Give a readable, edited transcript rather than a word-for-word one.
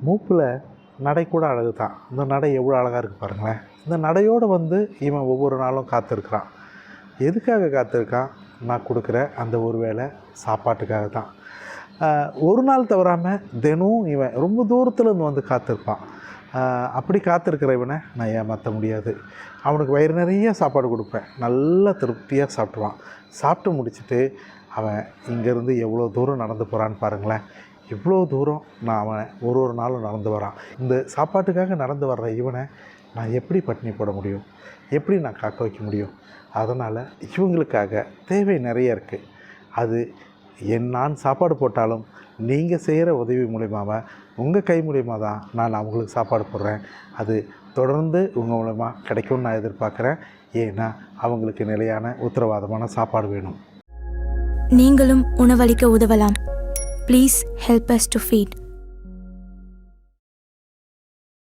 மூப்பில் நடை கூட அழகு தான். இந்த நடை எவ்வளோ அழகாக இருக்குது பாருங்களேன். இந்த நடையோடு இவன் ஒவ்வொரு நாளும் காத்திருக்கிறான். எதுக்காக காத்திருக்கான்? நான் கொடுக்குற அந்த ஒரு வேளை சாப்பாட்டுக்காக தான். ஒரு நாள் தவறாமல் தினம் இவன் ரொம்ப தூரத்துலேருந்து காத்திருப்பான். அப்படி காத்திருக்கிற இவனை நான் ஏமாற்ற முடியாது. அவனுக்கு வயிறு நிறைய சாப்பாடு கொடுப்பேன். நல்லா திருப்தியாக சாப்பிடுவான். சாப்பிட்டு முடிச்சுட்டு அவன் இங்கேருந்து எவ்வளோ தூரம் நடந்து போகிறான்னு பாருங்களேன். இவ்வளோ தூரம் அவன் ஒரு நாளும் நடந்து வரான். இந்த சாப்பாட்டுக்காக நடந்து வர்ற இவனை நான் எப்படி பட்டினி போட முடியும்? எப்படி நான் காக்க வைக்க முடியும்? அதனால் இவங்களுக்காக தேவை நிறைய இருக்குது. அது நான் சாப்பாடு போட்டாலும் நீங்கள் செய்கிற உதவி மூலியமாக உங்கள் கை மூலியமாக தான் நான் அவங்களுக்கு சாப்பாடு போடுறேன். அது தொடர்ந்து உங்கள் மூலமா கிடைக்கும்னு நான் எதிர்பார்க்குறேன். ஏன்னா அவங்களுக்கு நிலையான உத்தரவாதமான சாப்பாடு வேணும். நீங்களும் உணவளிக்க உதவலாம். Please help us to feet.